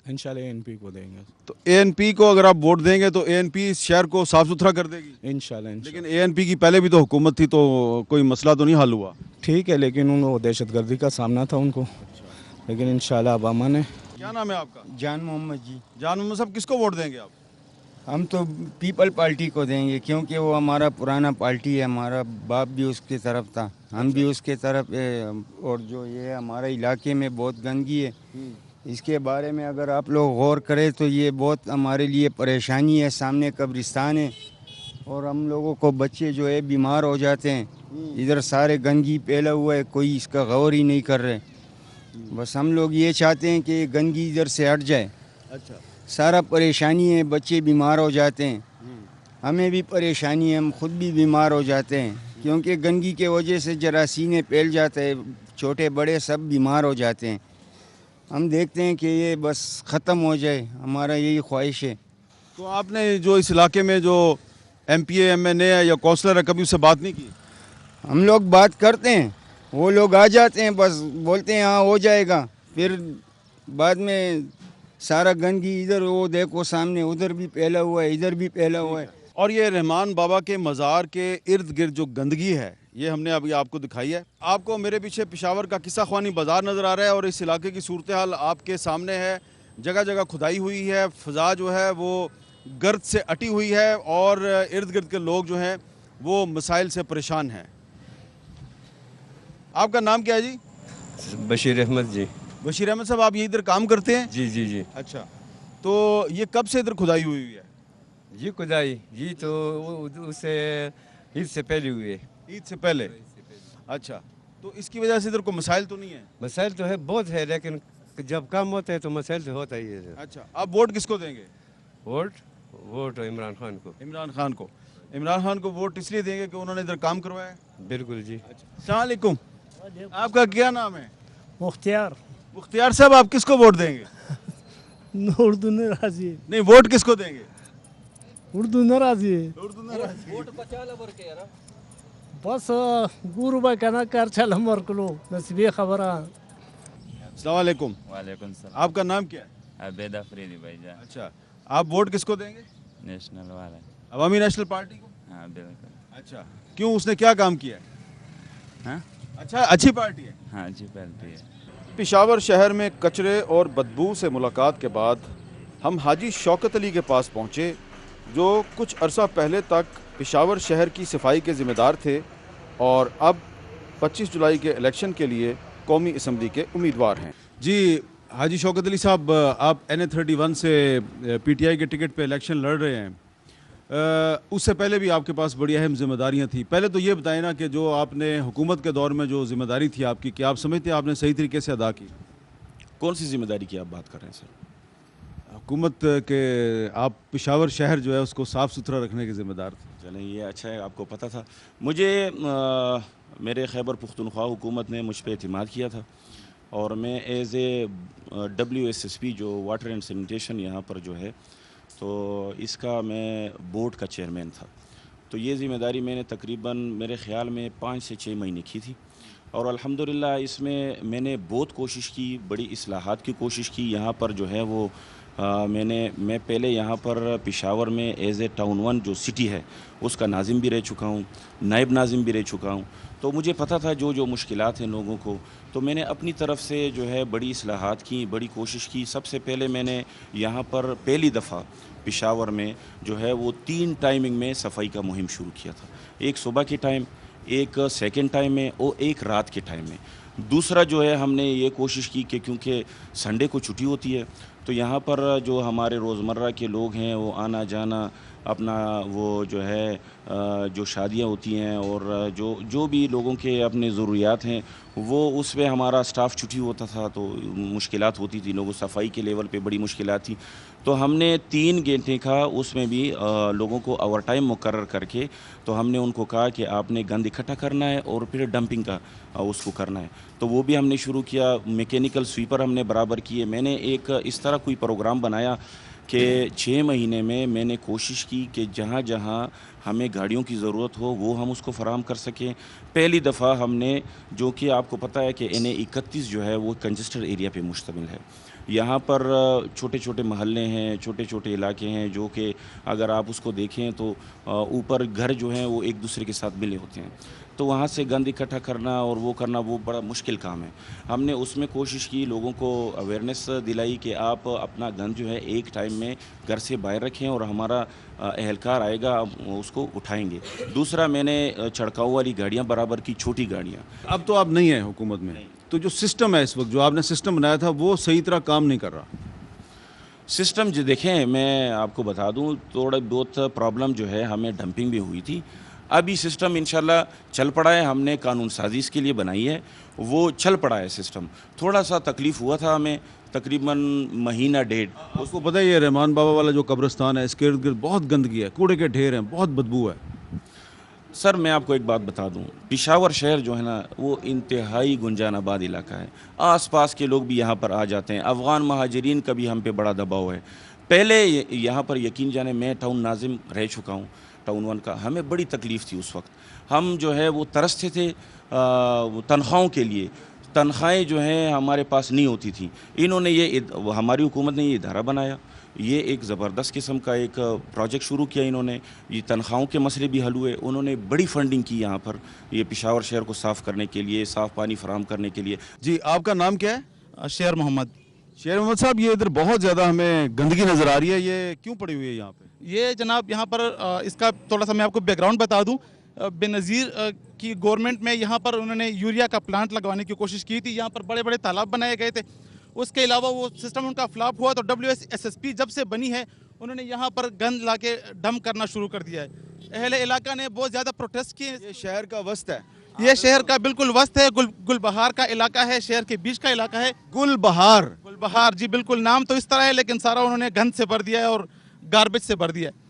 इंशाल्लाह ANP को देंगे। तो ANP को अगर आप वोट देंगे तो ANP इस शहर को साफ़ सुथरा कर देगी इंशाल्लाह। लेकिन ANP की पहले भी तो हुकूमत थी, तो कोई मसला तो नहीं हल हुआ? ठीक है, लेकिन उनको दहशतगर्दी का सामना था उनको, लेकिन इंशाल्लाह अब अमन है। क्या नाम है आपका? जान मोहम्मद जी। जान मोहम्मद साहब, किसको वोट देंगे आप? हम तो पीपल पार्टी को देंगे, क्योंकि वो हमारा पुराना पार्टी है, हमारा बाप भी उसकी तरफ था, हम भी उसके तरफ है। और जो ये हमारे इलाके में बहुत गंदगी है, इसके बारे में अगर आप लोग गौर करें तो ये बहुत हमारे लिए परेशानी है। सामने कब्रिस्तान है और हम लोगों को बच्चे जो है बीमार हो जाते हैं। इधर सारे गंदगी फैला हुआ है, कोई इसका गौर ही नहीं कर रहे। बस हम लोग ये चाहते हैं कि गंदगी इधर से हट जाए। अच्छा, सारा परेशानी है, बच्चे बीमार हो जाते हैं, हमें भी परेशानी है, हम खुद भी बीमार हो जाते हैं, क्योंकि गंदगी के वजह से जरासीमें फैल जाते हैं, छोटे बड़े सब बीमार हो जाते हैं। हम देखते हैं कि ये बस ख़त्म हो जाए, हमारा यही ख्वाहिश है। तो आपने जो इस इलाके में जो MPA MNA है या काउंसलर है, कभी उससे बात नहीं की? हम लोग बात करते हैं, वो लोग आ जाते हैं, बस बोलते हैं हाँ हो जाएगा, फिर बाद में सारा गंदगी इधर, वो देखो सामने उधर भी फैला हुआ है, इधर भी फैला हुआ है। और ये रहमान बाबा के मज़ार के इर्द गिर्द जो गंदगी है, ये हमने अभी आपको दिखाई है। आपको मेरे पीछे पेशावर का किस्सा ख्वानी बाज़ार नज़र आ रहा है और इस इलाके की सूरत हाल आपके सामने है। जगह जगह खुदाई हुई है, फ़ज़ा जो है वो गर्द से अटी हुई है और इर्द गिर्द के लोग जो हैं वो मसाइल से परेशान हैं। आपका नाम क्या है जी? बशीर अहमद जी। बशीर अहमद साहब, आप ये इधर काम करते हैं? जी जी जी। अच्छा, तो ये कब से इधर खुदाई हुई है? ये खुदाई ये तो उससे ईद से पहले हुई है। ईद से पहले? अच्छा, तो इसकी वजह से इधर कोई मसाइल तो नहीं है? मसाइल तो है, बहुत है, लेकिन जब काम होता है तो मसाइल तो होता ही है। अच्छा, आप वोट किसको देंगे? वोट इमरान खान को। इमरान खान को। इमरान खान को वोट इसलिए देंगे कि उन्होंने इधर काम करवाया? बिल्कुल जी। अस्सलाम वालेकुम, आपका क्या नाम है? मुख्तियार। मुख्तियार साहब, आप किसको वोट देंगे? उर्दू नाराजी। नहीं, वोट किसको देंगे? उर्दू नाराजी। उर्दू नाराजी। वोट बस गुरु भाई कहना कर चल हमर को नसीबी खबर। अस्सलाम वालेकुम। वालेकुम सलाम। आपका नाम क्या है? अबेदा फरीदी भाई जान। अच्छा, आप वोट किसको देंगे? नेशनल वाला। अवामी नेशनल पार्टी को? हाँ बिल्कुल। अच्छा, क्यों, उसने क्या काम किया है? हाँ? अच्छा, अच्छी पार्टी है। हाँ अच्छी पार्टी है। पेशावर शहर में कचरे और बदबू से मुलाकात के बाद हम हाजी शौकत अली के पास पहुँचे, जो कुछ अरसा पहले तक पेशावर शहर की सफाई के ज़िम्मेदार थे और अब 25 जुलाई के इलेक्शन के लिए कौमी असम्बली के उम्मीदवार हैं। जी हाजी शौकत अली साहब, आप NA-31 से PTI के टिकट पे इलेक्शन लड़ रहे हैं। उससे पहले भी आपके पास बड़ी अहम जिम्मेदारियां थी। पहले तो ये बताएं ना कि जो आपने हुकूमत के दौर में जो जिम्मेदारी थी आपकी, क्या आप समझते हैं आपने सही तरीके से अदा की? कौन सी जिम्मेदारी की आप बात कर रहे हैं सर? हुकूमत के आप पेशावर शहर जो है उसको साफ़ सुथरा रखने के ज़िम्मेदार थे। चलें, ये अच्छा है, आपको पता था। मुझे मेरे खैबर पुख्तनख्वा हुकूमत ने मुझ पर एतमाद किया था और मैं एज़ ए WSSP जो वाटर एंड सैनिटेशन यहाँ पर जो है, तो इसका मैं बोर्ड का चेयरमैन था। तो ये ज़िम्मेदारी मैंने तकरीबन मेरे ख़्याल में 5 से 6 महीने की थी और अल्हम्दुलिल्लाह इसमें मैंने बहुत कोशिश की, बड़ी इस्लाहात की कोशिश की। यहाँ पर जो है वो मैं पहले यहाँ पर पेशावर में एज़ ए टाउन 1 जो सिटी है उसका नाजिम भी रह चुका हूँ, नायब नाजिम भी रह चुका हूँ। तो मुझे पता था जो मुश्किलात हैं लोगों को, तो मैंने अपनी तरफ से जो है बड़ी इस्लाहात की, बड़ी कोशिश की। सबसे पहले मैंने यहाँ पर पहली दफ़ा पेशावर में जो है वो 3 टाइमिंग में सफाई का मुहिम शुरू किया था। एक सुबह के टाइम, एक सेकंड टाइम में और एक रात के टाइम में। दूसरा जो है हमने ये कोशिश की कि क्योंकि संडे को छुट्टी होती है तो यहाँ पर जो हमारे रोज़मर्रा के लोग हैं वो आना जाना अपना वो जो है जो शादियाँ होती हैं और जो भी लोगों के अपने ज़रूरियात हैं वो उस पर हमारा स्टाफ छुट्टी होता था तो मुश्किलात होती थी, लोगों सफाई के लेवल पे बड़ी मुश्किलात थी। तो हमने 3 घंटे का उसमें भी लोगों को ओवर टाइम मुकर्रर करके तो हमने उनको कहा कि आपने गंद इकट्ठा करना है और फिर डंपिंग का उसको करना है। तो वो भी हमने शुरू किया। मैकेनिकल स्वीपर हमने बराबर किए। मैंने एक इस तरह कोई प्रोग्राम बनाया कि 6 महीने में मैंने कोशिश की कि जहाँ जहाँ हमें गाड़ियों की ज़रूरत हो वो हम उसको फराहम कर सकें। पहली दफ़ा हमने, जो कि आपको पता है कि NA-31 जो है वो कंजेस्टेड एरिया पे मुश्तमिल है। यहाँ पर छोटे छोटे महल्ले हैं, छोटे छोटे इलाके हैं जो कि अगर आप उसको देखें तो ऊपर घर जो हैं वो एक दूसरे के साथ मिले होते हैं। तो वहाँ से गंद इकट्ठा करना और वो करना वो बड़ा मुश्किल काम है। हमने उसमें कोशिश की, लोगों को अवेयरनेस दिलाई कि आप अपना गंद जो है एक टाइम में घर से बाहर रखें और हमारा एहलकार आएगा उसको उठाएंगे। दूसरा मैंने चढ़काऊ वाली गाड़ियाँ बराबर की, छोटी गाड़ियाँ। अब तो आप नहीं हैं हुकूमत में, तो जो सिस्टम है इस वक्त, जो आपने सिस्टम बनाया था वो सही तरह काम नहीं कर रहा। सिस्टम जो देखें, मैं आपको बता दूं, थोड़ा बहुत प्रॉब्लम जो है हमें डंपिंग भी हुई थी। अभी सिस्टम इंशाल्लाह चल पड़ा है, हमने कानून साजी इसके लिए बनाई है, वो चल पड़ा है सिस्टम। थोड़ा सा तकलीफ़ हुआ था हमें, तकरीबन महीना डेढ़। उसको पता ही है रहमान बाबा वाला जो कब्रिस्तान है इसके इर्द गिर्द बहुत गंदगी है, कूड़े के ढेर हैं, बहुत बदबू है। सर मैं आपको एक बात बता दूं, पेशावर शहर जो है ना वो इंतहाई गुंजान आबाद इलाका है। आसपास के लोग भी यहाँ पर आ जाते हैं। अफ़गान महाजरीन का भी हम पे बड़ा दबाव है। पहले यहाँ पर यकीन जाने, मैं टाउन नाजिम रह चुका हूँ टाउन 1 का, हमें बड़ी तकलीफ़ थी उस वक्त। हम जो है वो तरसते थे तनख्वाहों के लिए। तनख्वाहें जो हैं हमारे पास नहीं होती थी। इन्होंने हमारी हुकूमत ने ये इदारा बनाया, ये एक ज़बरदस्त किस्म का एक प्रोजेक्ट शुरू किया इन्होंने। ये तनख्वाहों के मसले भी हल हुए। उन्होंने बड़ी फंडिंग की यहाँ पर ये पेशावर शहर को साफ़ करने के लिए, साफ़ पानी फराहम करने के लिए। जी आपका नाम क्या है? शेर मोहम्मद। शेर मोहम्मद साहब, ये इधर बहुत ज़्यादा हमें गंदगी नज़र आ रही है, ये क्यों पड़ी हुई है यहाँ पे? ये जनाब यहाँ पर इसका थोड़ा सा मैं आपको बैकग्राउंड बता दूँ بے نظیر کی گورنمنٹ میں یہاں پر انہوں نے یوریا کا پلانٹ لگوانے کی کوشش کی تھی، یہاں پر بڑے بڑے تالاب بنائے گئے تھے. اس کے علاوہ وہ سسٹم ان کا فلاپ ہوا تو WSSP جب سے بنی ہے انہوں نے یہاں پر گند لا کے ڈمپ کرنا شروع کر دیا ہے. اہل علاقہ نے بہت زیادہ پروٹیسٹ کیے. یہ شہر کا وسط ہے، یہ شہر کا بالکل وسط ہے، گل بہار کا علاقہ ہے، شہر کے بیچ کا علاقہ ہے. گل بہار جی بالکل، نام تو اس طرح ہے لیکن سارا انہوں نے گند سے بھر دیا ہے اور گاربیج سے بھر دیا ہے.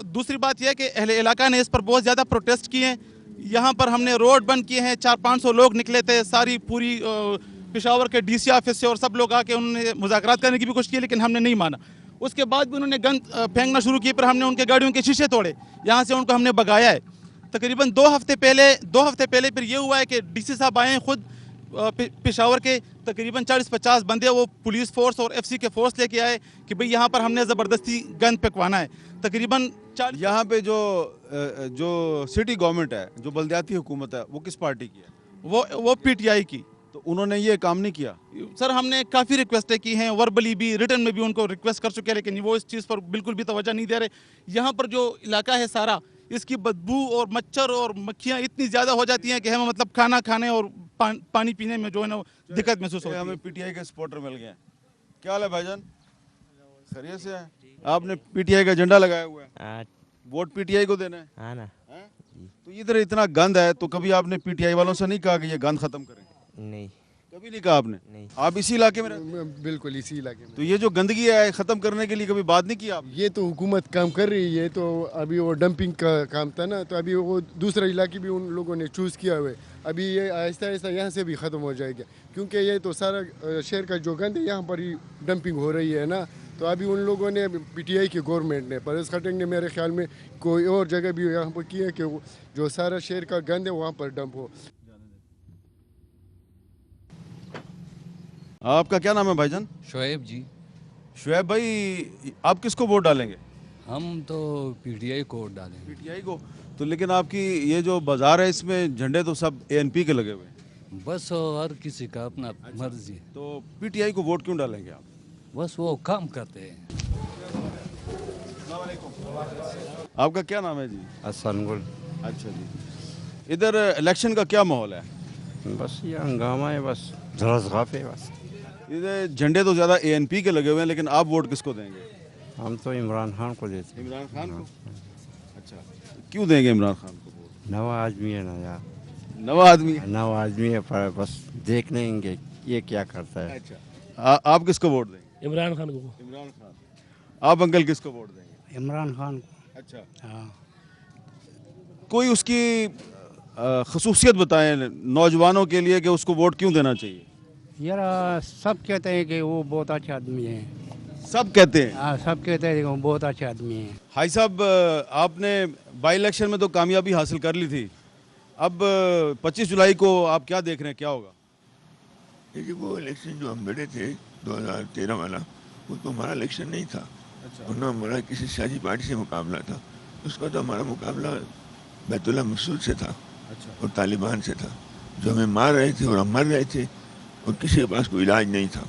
دوسری بات یہ ہے کہ اہل علاقہ نے اس پر بہت زیادہ پروٹیسٹ کیے ہیں. یہاں پر ہم نے روڈ بند کیے ہیں، 400-500 لوگ نکلے تھے، ساری پوری پشاور کے DC آفس سے اور سب لوگ آ کے انہوں نے مذاکرات کرنے کی بھی کوشش کی لیکن ہم نے نہیں مانا. اس کے بعد بھی انہوں نے گند پھینکنا شروع کی، پھر ہم نے ان کے گاڑیوں کے شیشے توڑے، یہاں سے ان کو ہم نے بگایا ہے. تقریباً 2 ہفتے پہلے پھر یہ ہوا ہے کہ DC صاحب آئے ہیں خود پشاور کے، تقریباً 40-50 بندے وہ پولیس فورس اور FC کے فورس لے کے آئے کہ بھئی یہاں پر ہم نے زبردستی گند پھینکوانا ہے. تقریباً یہاں پہ جو سٹی گورنمنٹ ہے، جو بلدیاتی حکومت ہے، وہ کس پارٹی کی ہے؟ وہ PTI کی. تو انہوں نے یہ کام نہیں کیا. سر ہم نے کافی ریکویسٹیں کی ہیں، وربلی بھی، ریٹن میں بھی ان کو ریکویسٹ کر چکے ہیں لیکن وہ اس چیز پر بالکل بھی توجہ نہیں دے رہے. یہاں پر جو علاقہ ہے سارا، اس کی بدبو اور مچھر اور مکھیاں اتنی زیادہ ہو جاتی ہیں کہ ہمیں مطلب کھانا کھانے اور پانی پینے میں جو ہے نا دقت محسوس ہوتی ہے. ہمیں PTI کے سپورٹر مل گئے ہیں. کیا حال ہے بھائی جان؟ خیریت سے ہے؟ آپ نے PTI کا جھنڈا لگایا ہوا ہے، ووٹ PTI کو دینا ہے؟ ہاں نا. تو ادھر اتنا گند ہے تو کبھی آپ نے PTI والوں سے نہیں کہا کہ یہ گند ختم کریں؟ نہیں. کبھی نہیں کہا آپ نے؟ نہیں. آپ اسی علاقے میں رہتے ہیں؟ بالکل اسی علاقے میں. تو یہ جو گندگی ہے ختم کرنے کے لیے کبھی بات نہیں کی آپ؟ یہ تو حکومت کام کر رہی ہے، تو ابھی وہ ڈمپنگ کا کام تھا نا، تو ابھی وہ دوسرا علاقے بھی ان لوگوں نے چوز کیا ہوا ہے. ابھی یہ آہستہ آہستہ یہاں سے بھی ختم ہو جائے گا کیونکہ یہ تو سارا شہر کا جو گند ہے یہاں پر ہی ڈمپنگ ہو رہی ہے نا. تو ابھی ان لوگوں نے PTI کی گورنمنٹ نے، پرس خٹنگ نے میرے خیال میں کوئی اور جگہ بھی یہاں پر کی ہے کہ جو سارا شہر کا گند ہے وہاں پر ڈمپ ہو. آپ کا کیا نام ہے بھائی جان؟ شعیب جی. شعیب بھائی، آپ کس کو ووٹ ڈالیں گے؟ ہم تو PTI کو ووٹ ڈالیں گے. PTI کو. تو لیکن آپ کی یہ جو بازار ہے اس میں جھنڈے تو سب ANP کے لگے ہوئے ہیں. بس ہر کسی کا اپنا مرضی. تو PTI کو ووٹ کیوں ڈالیں گے آپ؟ بس وہ کام کرتے ہیں. آپ کا کیا نام ہے جی؟ حسن گل. اچھا جی. ادھر الیکشن کا کیا ماحول ہے؟ بس یہ ہنگامہ ہے، بس زرزغاف ہے بس. ادھر جھنڈے تو زیادہ ANP کے لگے ہوئے ہیں لیکن آپ ووٹ کس کو دیں گے؟ ہم تو عمران خان کو دیتے ہیں. عمران خان کو؟ اچھا. کیوں دیں گے عمران خان کو ووٹ؟ نوا آدمی ہے نا یار. نوا آدمی؟ نوا آدمی ہے، پر بس دیکھ لیں گے یہ کیا کرتا ہے. اچھا. آپ کس کو ووٹ دیں گے؟ عمران خان کو. عمران خان. آپ انکل کس کو ووٹ دیں گے؟ عمران خان کو. اچھا. ہاں. کوئی اس کی خصوصیت بتائیں نوجوانوں کے لیے کہ اس کو ووٹ کیوں دینا چاہیے؟ یار سب کہتے ہیں کہ وہ بہت اچھے آدمی ہیں. سب کہتے ہیں؟ ہاں سب کہتے ہیں کہ وہ بہت اچھے آدمی ہیں. حاجی صاحب، آپ نے بائی الیکشن میں تو کامیابی حاصل کر لی تھی، اب 25 جولائی کو آپ کیا دیکھ رہے ہیں، کیا ہوگا؟ دیکھیے وہ الیکشن جو ہم لڑے تھے 2013 والا، وہ تو ہمارا الیکشن نہیں تھا. ورنہ ہمارا کسی سیاسی پارٹی سے مقابلہ تھا. اس کا تو ہمارا مقابلہ بیت اللہ مسعود سے تھا اور طالبان سے تھا، جو ہمیں مار رہے تھے اور ہم مر رہے تھے اور کسی کے پاس کوئی علاج نہیں تھا.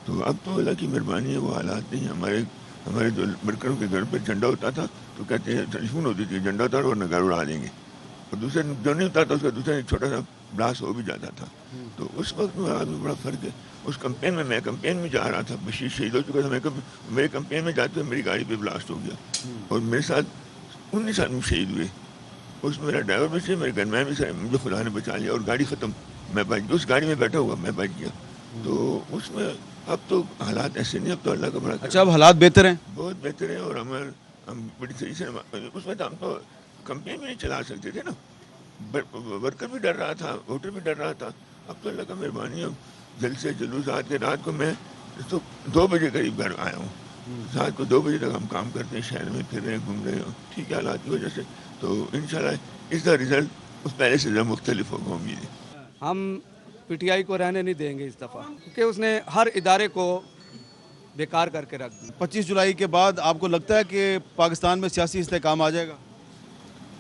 تو اب تو اللہ کی مہربانی ہے، وہ حالات نہیں. ہمارے جو ورکروں کے گھر پہ جھنڈا ہوتا تھا تو کہتے ہیں ٹیلیفون ہوتی تھی، جھنڈا اتارو ورنہ گھر اڑا دیں گے. اور دوسرے جو نہیں ہوتا تھا اس کا دوسرا چھوٹا سا بلاسٹ ہو بھی جاتا تھا. تو اس وقت میں آدمی بڑا فرق ہے. اس کمپین میں کمپین میں جا رہا تھا، بشیر شہید ہو چکا تھا. میرے کمپین میں جاتے ہوئے میری گاڑی پہ بلاسٹ ہو گیا اور میرے ساتھ 19 آدمی شہید ہوئے. اس میں میرا ڈرائیور بھی سے، میرے گن میں بھی سے، مجھے خدا نے بچا لیا اور گاڑی ختم. میں بچ گیا، اس گاڑی میں بیٹھا ہوا میں بچ گیا. تو اس میں اب تو حالات ایسے نہیں، اب تو اللہ کا بڑا. اچھا، اب حالات بہتر ہیں؟ بہت بہتر ہیں. اور ہم بڑی صحیح سے اس میں تو ہم تو کمپین بھی نہیں چلا سکتے تھے نا. ورکر بھی ڈر رہا تھا، ووٹر بھی ڈر رہا تھا. اب تو اللہ کا مہربانی ہے. جلد سے جلوس آج کے رات کو میں تو 2 بجے قریب گھر آیا ہوں. رات کو 2 بجے تک ہم کام کرتے ہیں، شہر میں پھر رہے ہیں، گھوم رہے ہیں. ٹھیک ہے حالات کی وجہ سے. تو انشاءاللہ اس کا رزلٹ اس پہلے سے زیادہ مختلف ہوگا، امید ہے. ہم PTI کو رہنے نہیں دیں گے اس دفعہ، کیونکہ اس نے ہر ادارے کو بیکار کر کے رکھ دیا. 25 جولائی کے بعد آپ کو لگتا ہے کہ پاکستان میں سیاسی استحکام آ جائے گا؟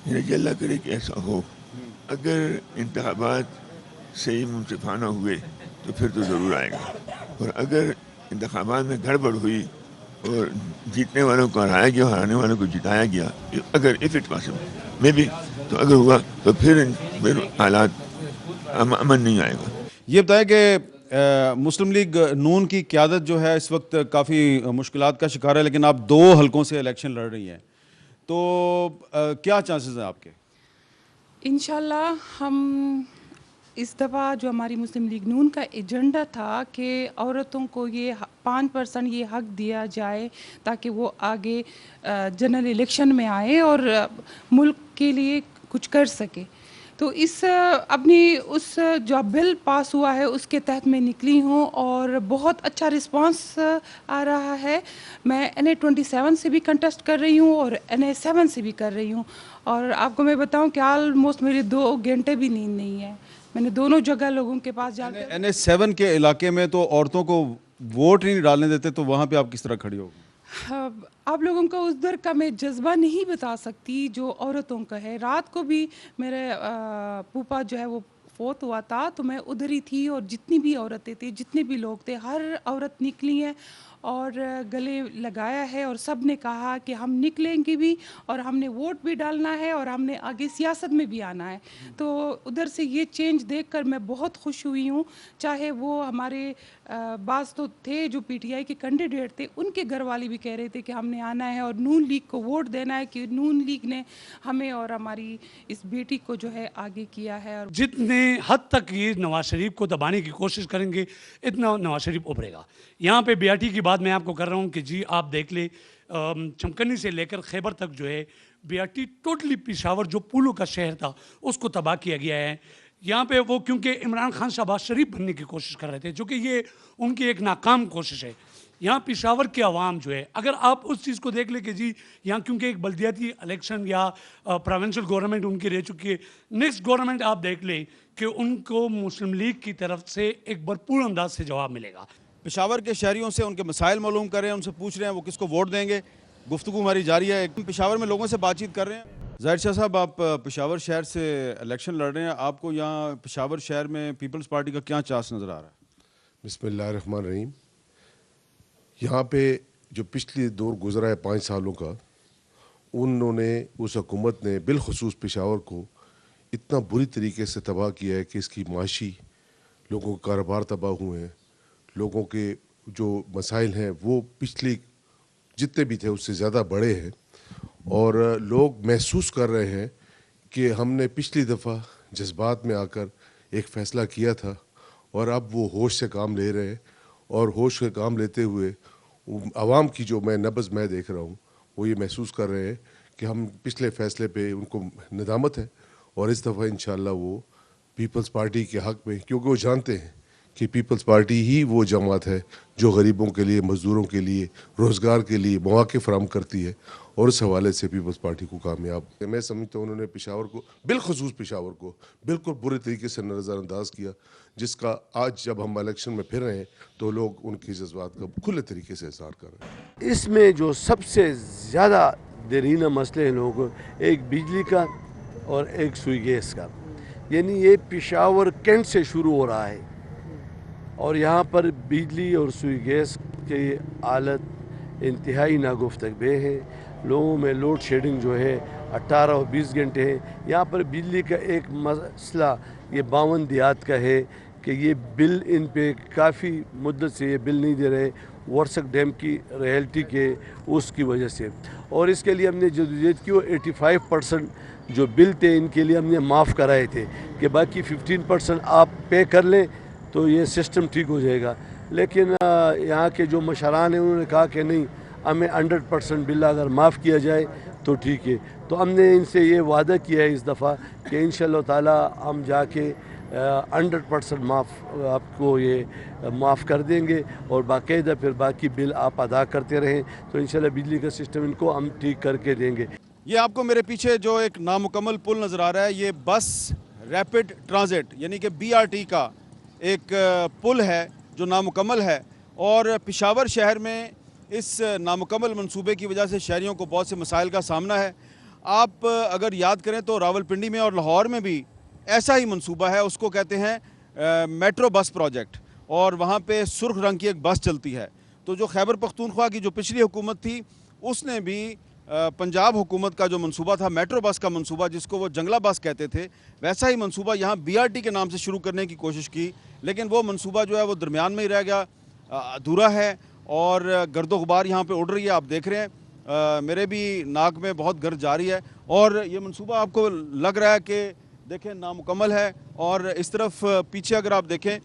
میرے اللہ کرے کہ ایسا ہو. اگر انتخابات صحیح منصفانہ ہوئے تو پھر تو ضرور آئے گا. اور اگر انتخابات میں گڑبڑ ہوئی اور جیتنے والوں کو ہرایا گیا، ہرانے والوں کو جتایا گیا، اگر اف اٹ پاسبل میں بھی तो अगर हुआ तो फिर हालात अमन नहीं आएगा। ये बताएं कि मुस्लिम लीग नून की क़यादत जो है इस वक्त काफ़ी मुश्किलात का शिकार है, लेकिन आप 2 हलकों से इलेक्शन लड़ रही हैं, तो क्या चांसेस हैं आपके? इंशाल्लाह हम इस दफ़ा जो हमारी मुस्लिम लीग नून का एजेंडा था कि औरतों को ये 5% ये हक दिया जाए ताकि वो आगे जनरल इलेक्शन में आए और मुल्क के लिए कुछ कर सके, तो इस अपनी उस जो बिल पास हुआ है उसके तहत मैं निकली हूँ और बहुत अच्छा रिस्पांस आ रहा है। मैं NA27 से भी कंटेस्ट कर रही हूँ और NA7 से भी कर रही हूँ, और आपको मैं बताऊँ कि ऑलमोस्ट मेरे 2 घंटे भी नींद नहीं है। मैंने दोनों जगह लोगों के पास जाकर NA7 के इलाके में तो औरतों को वोट नहीं डालने देते, तो वहाँ पे आप किस तरह खड़ी होगी? आप लोगों का उधर का मैं जज्बा नहीं बता सकती जो औरतों का है। रात को भी मेरे फूफा जो है वो फोत हुआ था, तो मैं उधर ही थी और जितनी भी औरतें थी, जितने भी लोग थे, हर औरत निकली है और गले लगाया है और सब ने कहा कि हम निकलेंगे भी और हमने वोट भी डालना है और हमने आगे सियासत में भी आना है। तो उधर से ये चेंज देखकर मैं बहुत खुश हुई हूँ। चाहे वो हमारे बास तो थे जो PTI के कैंडिडेट थे, उनके घर वाले भी कह रहे थे कि हमने आना है और नून लीग को वोट देना है, कि नून लीग ने हमें और हमारी इस बेटी को जो है आगे किया है। और जितने हद तक ये नवाज शरीफ को दबाने की कोशिश करेंगे इतना नवाज शरीफ उभरेगा। यहाँ पे BRT की बात मैं आपको कर रहा हूँ कि जी आप देख ले, चमकनी से लेकर खैबर तक जो है BRT टोटली पेशावर जो पुलों का शहर था उसको तबाह किया गया है। यहाँ पे वो क्योंकि इमरान खान शहबाज शरीफ बनने की कोशिश कर रहे थे, जो कि ये उनकी एक नाकाम कोशिश है। यहाँ पेशावर के अवाम जो है, अगर आप उस चीज़ को देख ले कि जी यहाँ क्योंकि एक बल्दियाती इलेक्शन या प्रोविंशियल गवर्नमेंट उनकी रह चुकी है, नेक्स्ट गवर्नमेंट आप देख ले कि उनको मुस्लिम लीग की तरफ से एक भरपूर अंदाज से जवाब मिलेगा। पेशावर के शहरियों से उनके मसाइल मालूम कर रहे हैं, उनसे पूछ रहे हैं वो किसको वोट देंगे। गुफ्तगू हमारी जारी है, पेशावर में लोगों से बातचीत कर रहे हैं। ज़ाहिर शाह साहब, आप पेशावर शहर से इलेक्शन लड़ रहे हैं, आपको यहाँ पेशावर शहर में पीपल्स पार्टी का क्या चांस नज़र आ रहा है? बिस्मिल्लाहिर्रहमानिर्रहीम। यहाँ पे जो पिछले दौर गुजरा है 5 सालों का, उन्होंने उस हुकूमत ने बिलखुसूस पेशावर को इतना बुरी तरीके से तबाह किया है कि इसकी माशी लोगों के कारोबार तबाह हुए हैं, लोगों के जो मसाइल हैं वो पिछले जितने भी थे उससे ज़्यादा बड़े हैं, और लोग महसूस कर रहे हैं कि हमने पिछली दफ़ा जज्बात में आकर एक फ़ैसला किया था और अब वो होश से काम ले रहे हैं, और होश से काम लेते हुए आवाम की जो मैं नब्ज़ मैं देख रहा हूँ वो ये महसूस कर रहे हैं कि हम पिछले फ़ैसले पे उनको नदामत है, और इस दफ़ा इंशाअल्लाह वो पीपल्स पार्टी के हक़ में, क्योंकि वो जानते हैं कि पीपल्स पार्टी ही वो जमात है जो गरीबों के लिए, मज़दूरों के लिए, रोज़गार के लिए मौक़े फराहम करती है, और इस हवाले से पीपल्स पार्टी को कामयाब मैं समझता हूँ। उन्होंने पेशावर को, बिलखुसूस पेशावर को बिल्कुल बुरे तरीके से नज़रअंदाज किया, जिसका आज जब हम इलेक्शन में फिर रहे हैं तो लोग उनकी जज्बात का खुले तरीके से इज़हार कर रहे हैं। इसमें जो सबसे ज़्यादा देरीना मसले हैं लोगों को, एक बिजली का और एक सुई गैस का, यानी ये पेशावर कैंट से शुरू हो रहा है और यहाँ पर बिजली और सुई गैस की हालत इंतहाई नागुफ्तगबे है। लोगों में लोड शेडिंग जो है 18 और 20 घंटे है। यहाँ पर बिजली का एक मसला ये 52 देहात का है कि ये बिल इन पे काफ़ी मुद्दत से ये बिल नहीं दे रहे, वर्सक डैम की रियल्टी के उसकी वजह से, और इसके लिए हमने जदोजहद की, वो 85% जो बिल थे इनके लिए हमने माफ़ कराए थे कि बाकी 15% आप पे कर लें तो ये सिस्टम ठीक हो जाएगा। लेकिन यहाँ के जो मशरान हैं उन्होंने कहा कि नहीं, हमें 100% बिल अगर माफ़ किया जाए तो ठीक है। तो हमने इनसे ये वादा किया है इस दफ़ा कि इंशाअल्लाह ताला हम जाके 100% आपको ये माफ़ कर देंगे और बाकायदा फिर बाकी बिल आप अदा करते रहें, तो इंशाअल्लाह बिजली का सिस्टम इनको हम ठीक करके देंगे। ये आपको मेरे पीछे जो एक नामुकम्मल पुल नज़र आ रहा है, ये बस रैपिड ट्रांजिट यानी कि BRT का एक पुल है जो नामुकम्मल है, और पेशावर शहर में इस नामुकम्मल मंसूबे की वजह से शहरियों को बहुत से मसाइल का सामना है। आप अगर याद करें तो रावलपिंडी में और लाहौर में भी ऐसा ही मंसूबा है, उसको कहते हैं मेट्रो बस प्रोजेक्ट, और वहाँ पे सुर्ख रंग की एक बस चलती है। तो जो खैबर पख्तूनख्वा की जो पिछली हुकूमत थी उसने भी पंजाब हुकूमत का जो मंसूबा था मेट्रो बस का मंसूबा, जिसको वो जंगला बस कहते थे, वैसा ही मंसूबा यहाँ BRT के नाम से शुरू करने की कोशिश की, लेकिन वो मंसूबा जो है वो दरमियान में ही रह गया, अधूरा है और गर्दो गुबार यहाँ पे उड़ रही है। आप देख रहे हैं मेरे भी नाक में बहुत गर्द जा रही है और ये मंसूबा आपको लग रहा है कि देखें नामुकम्मल है। और इस तरफ पीछे अगर आप देखें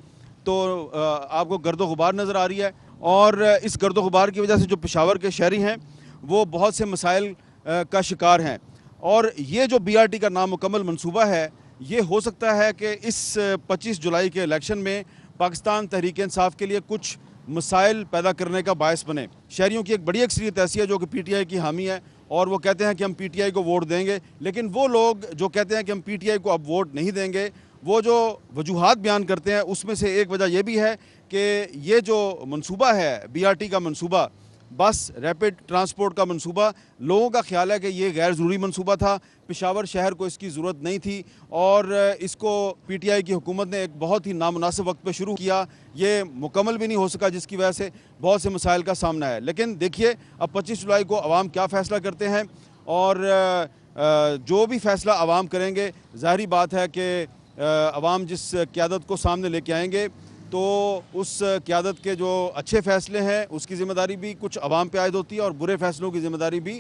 तो आपको गर्दो गुबार नज़र आ रही है और इस गर्दो गुबार की वजह से जो पेशावर के शहरी हैं वो बहुत से मसाइल का शिकार हैं। और ये जो BRT का नामुकम्मल मंसूबा है, ये हो सकता है कि इस 25 जुलाई के इलेक्शन में पाकिस्तान तहरीक इंसाफ के लिए कुछ मसाइल पैदा करने का बायस बने। शहरियों की एक बड़ी अक्सरियत ऐसी है जो कि PTI की हामी है और वो कहते हैं कि हम PTI को वोट देंगे, लेकिन वो लोग जो कहते हैं कि हम PTI को अब वोट नहीं देंगे, वो जो वजूहात बयान करते हैं उसमें से एक वजह यह भी है कि ये जो मंसूबा है BRT का मंसूबा, बस रैपिड ट्रांसपोर्ट का मंसूबा, लोगों का ख्याल है कि ये गैर ज़रूरी मंसूबा था, पेशावर शहर को इसकी ज़रूरत नहीं थी और इसको PTI की हुकूमत ने एक बहुत ही नामुनासिब वक्त पे शुरू किया, ये मुकम्मल भी नहीं हो सका, जिसकी वजह से बहुत से मसाइल का सामना है। लेकिन देखिए अब 25 जुलाई को अवाम क्या फ़ैसला करते हैं और जो भी फ़ैसला अवाम करेंगे, ज़ाहिरी बात है कि अवाम जिस क़यादत को सामने लेके आएंगे तो उस क़यादत के जो अच्छे फ़ैसले हैं उसकी ज़िम्मेदारी भी कुछ अवाम पे आयद होती है और बुरे फ़ैसलों की ज़िम्मेदारी भी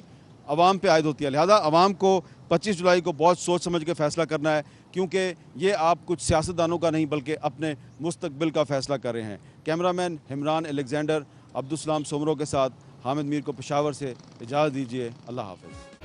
अवाम पे आयद होती है। लिहाजा अवाम को 25 जुलाई को बहुत सोच समझ के फ़ैसला करना है, क्योंकि ये आप कुछ सियासतदानों का नहीं बल्कि अपने मुस्तकबिल का फ़ैसला कर रहे हैं। कैमरामैन हिमरान अलेक्जेंडर, अब्दुल सलाम सोमरो के साथ हामिद मीर को पेशावर से इजाज़त दीजिए। अल्लाह हाफ़िज़।